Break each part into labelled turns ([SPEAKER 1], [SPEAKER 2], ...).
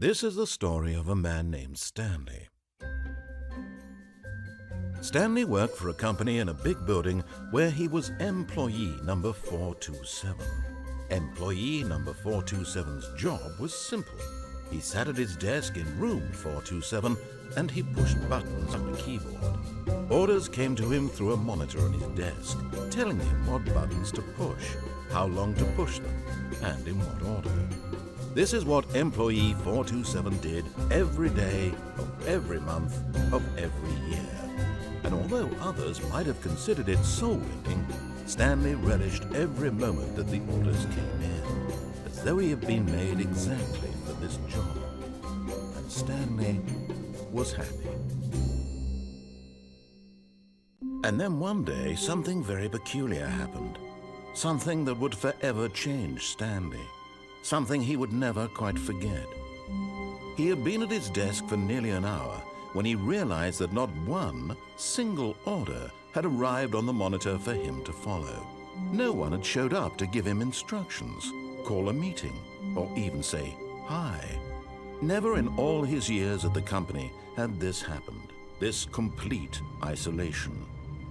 [SPEAKER 1] This is the story of a man named Stanley. Stanley worked for a company in a big building where he was employee number 427. Employee number 427's job was simple. He sat at his desk in room 427 and he pushed buttons on the keyboard. Orders came to him through a monitor on his desk, telling him what buttons to push, how long to push them, and in what order. This is what employee 427 did every day of every month of every year. And although others might have considered it soul-winning, Stanley relished every moment that the orders came in, as though he had been made exactly for this job. And Stanley was happy. And then one day, something very peculiar happened. Something that would forever change Stanley. Something he would never quite forget. He had been at his desk for nearly an hour when he realized that not one single order had arrived on the monitor for him to follow. No one had showed up to give him instructions, call a meeting, or even say hi. Never in all his years at the company had this happened, this complete isolation.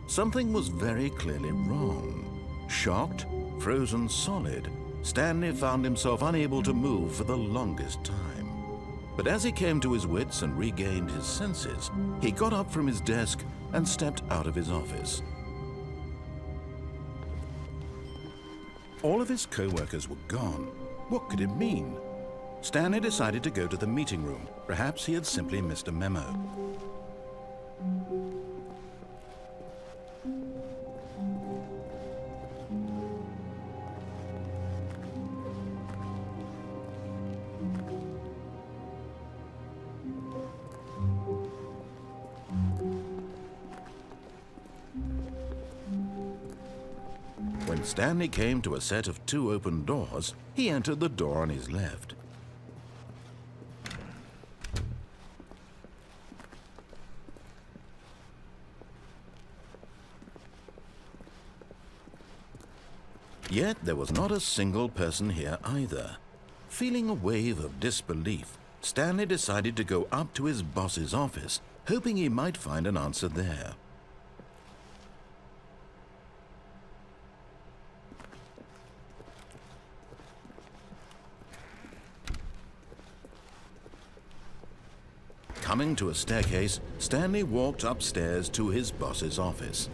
[SPEAKER 1] Something was very clearly wrong. Shocked, frozen solid, Stanley found himself unable to move for the longest time. But as he came to his wits and regained his senses, he got up from his desk and stepped out of his office. All of his co-workers were gone. What could it mean? Stanley decided to go to the meeting room. Perhaps he had simply missed a memo. When Stanley came to a set of 2 open doors, he entered the door on his left. Yet there was not a single person here either. Feeling a wave of disbelief, Stanley decided to go up to his boss's office, hoping he might find an answer there. Coming to a staircase, Stanley walked upstairs to his boss's office.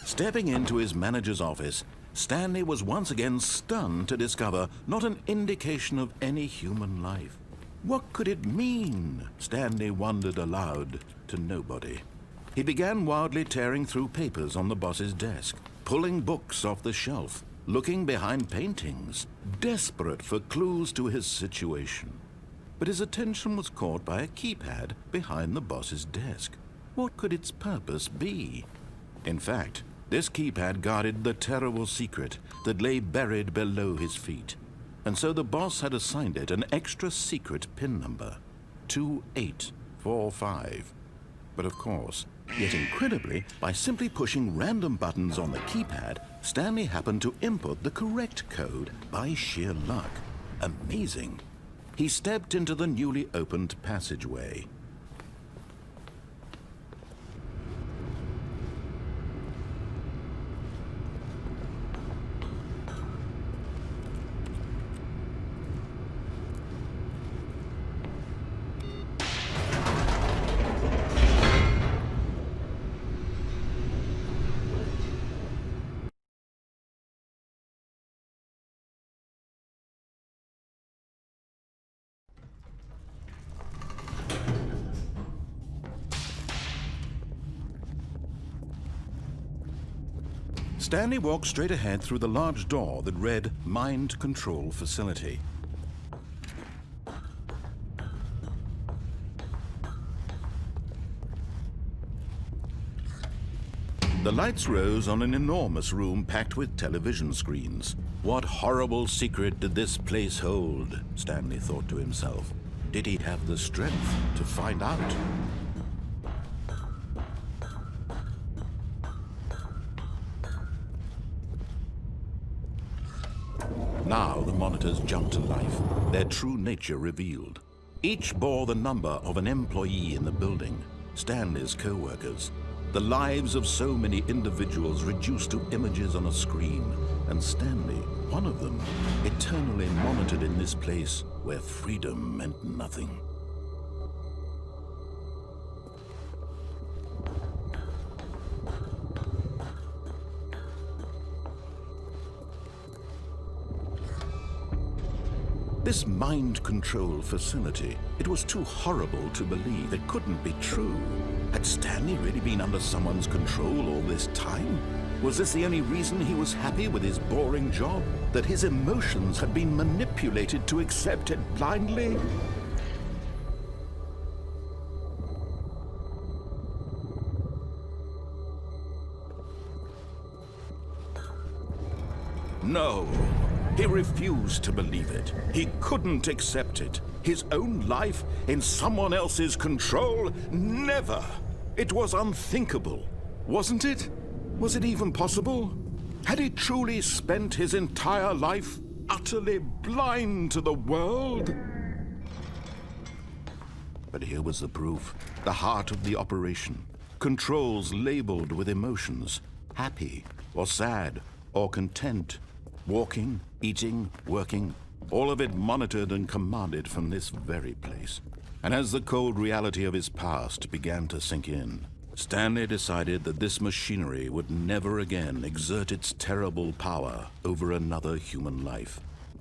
[SPEAKER 1] Stepping into his manager's office, Stanley was once again stunned to discover not an indication of any human life. What could it mean? Stanley wondered aloud to nobody. He began wildly tearing through papers on the boss's desk, pulling books off the shelf, looking behind paintings, desperate for clues to his situation. But his attention was caught by a keypad behind the boss's desk. What could its purpose be? In fact, this keypad guarded the terrible secret that lay buried below his feet. And so the boss had assigned it an extra secret PIN number, 2845. But of course, yet incredibly, by simply pushing random buttons on the keypad, Stanley happened to input the correct code by sheer luck. Amazing. He stepped into the newly opened passageway. Stanley walked straight ahead through the large door that read Mind Control Facility. The lights rose on an enormous room packed with television screens. What horrible secret did this place hold? Stanley thought to himself. Did he have the strength to find out? Now the monitors jumped to life, their true nature revealed. Each bore the number of an employee in the building, Stanley's co-workers. The lives of so many individuals reduced to images on a screen, and Stanley, one of them, eternally monitored in this place where freedom meant nothing. This mind control facility, it was too horrible to believe. It couldn't be true. Had Stanley really been under someone's control all this time? Was this the only reason he was happy with his boring job? That his emotions had been manipulated to accept it blindly? No. He refused to believe it. He couldn't accept it. His own life in someone else's control? Never! It was unthinkable, wasn't it? Was it even possible? Had he truly spent his entire life utterly blind to the world? But here was the proof, the heart of the operation. Controls labeled with emotions, happy or sad or content. Walking, eating, working, all of it monitored and commanded from this very place. And as the cold reality of his past began to sink in, Stanley decided that this machinery would never again exert its terrible power over another human life.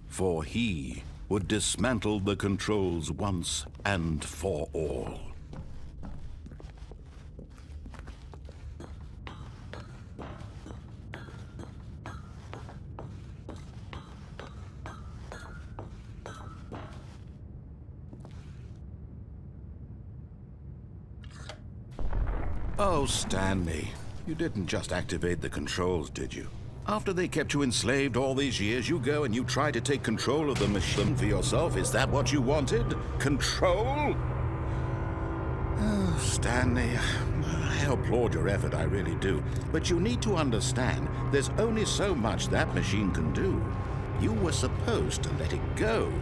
[SPEAKER 1] For he would dismantle the controls once and for all. Oh, Stanley, you didn't just activate the controls, did you? After they kept you enslaved all these years, you go and you try to take control of the machine for yourself. Is that what you wanted? Control? Oh, Stanley, I applaud your effort, I really do. But you need to understand, there's only so much that machine can do. You were supposed to let it go,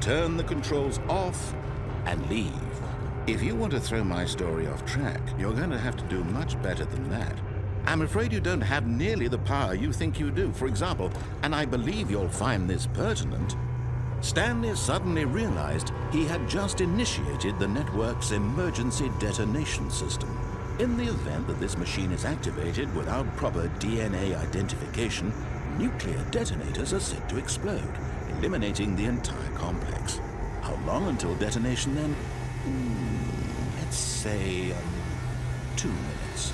[SPEAKER 1] turn the controls off, and leave. If you want to throw my story off track, you're going to have to do much better than that. I'm afraid you don't have nearly the power you think you do. For example, and I believe you'll find this pertinent, Stanley suddenly realized he had just initiated the network's emergency detonation system. In the event that this machine is activated without proper DNA identification, nuclear detonators are set to explode, eliminating the entire complex. How long until detonation then? Let's say 2 minutes.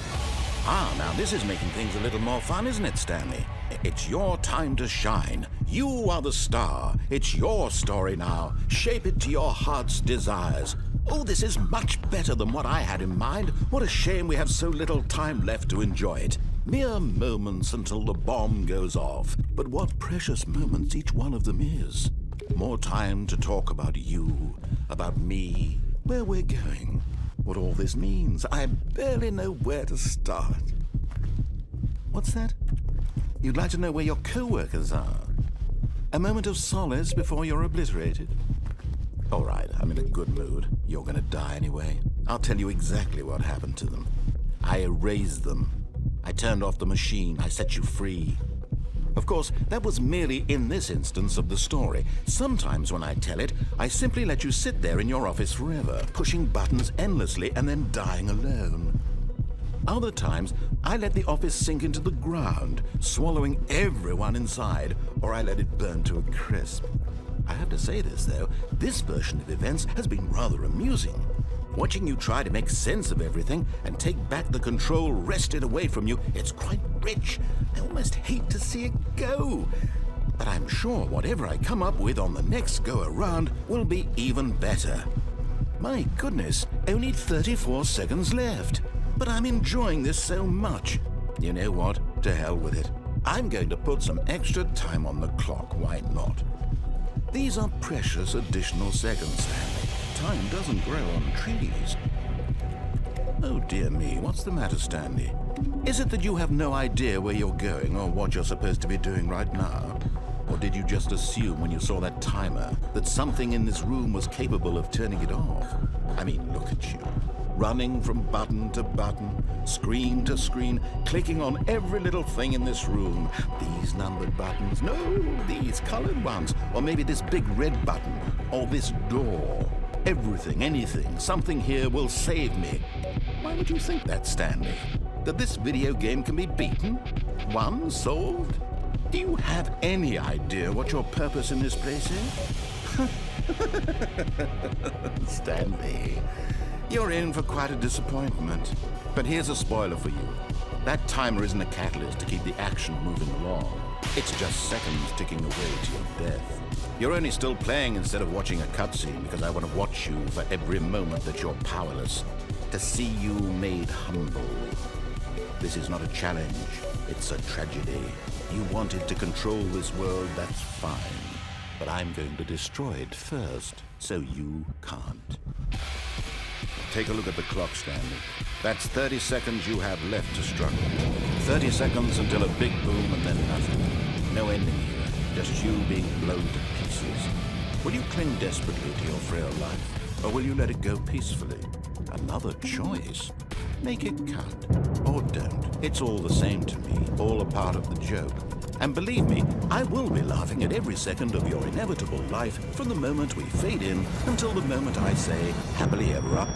[SPEAKER 1] Now this is making things a little more fun, isn't it, Stanley? It's your time to shine. You are the star. It's your story now. Shape it to your heart's desires. Oh, this is much better than what I had in mind. What a shame we have so little time left to enjoy it. Mere moments until the bomb goes off. But what precious moments each one of them is. More time to talk about you, about me, where we're going, what all this means. I barely know where to start. What's that? You'd like to know where your co-workers are? A moment of solace before you're obliterated? All right, I'm in a good mood. You're gonna die anyway. I'll tell you exactly what happened to them. I erased them. I turned off the machine. I set you free. Of course, that was merely in this instance of the story. Sometimes when I tell it, I simply let you sit there in your office forever, pushing buttons endlessly and then dying alone. Other times, I let the office sink into the ground, swallowing everyone inside, or I let it burn to a crisp. I have to say this, though, this version of events has been rather amusing. Watching you try to make sense of everything and take back the control wrested away from you, it's quite rich. I almost hate to see it go. But I'm sure whatever I come up with on the next go-around will be even better. My goodness, only 34 seconds left. But I'm enjoying this so much. You know what? To hell with it. I'm going to put some extra time on the clock, why not? These are precious additional seconds, Stanley. Time doesn't grow on trees. Oh dear me, what's the matter, Stanley? Is it that you have no idea where you're going or what you're supposed to be doing right now? Or did you just assume when you saw that timer that something in this room was capable of turning it off? I mean, look at you. Running from button to button, screen to screen, clicking on every little thing in this room. These numbered buttons, no, these colored ones. Or maybe this big red button, or this door. Everything, anything, something here will save me. Why would you think that, Stanley? That this video game can be beaten? Won? Solved? Do you have any idea what your purpose in this place is? Stanley, you're in for quite a disappointment. But here's a spoiler for you. That timer isn't a catalyst to keep the action moving along. It's just seconds ticking away to your death. You're only still playing instead of watching a cutscene because I want to watch you for every moment that you're powerless. To see you made humble. This is not a challenge, it's a tragedy. You wanted to control this world, that's fine. But I'm going to destroy it first, so you can't. Take a look at the clock, Stanley. That's 30 seconds you have left to struggle. 30 seconds until a big boom and then nothing. No ending here, just you being blown to pieces. Will you cling desperately to your frail life, or will you let it go peacefully? Another choice. Make it count, or don't. It's all the same to me, all a part of the joke. And believe me, I will be laughing at every second of your inevitable life from the moment we fade in until the moment I say, happily ever up.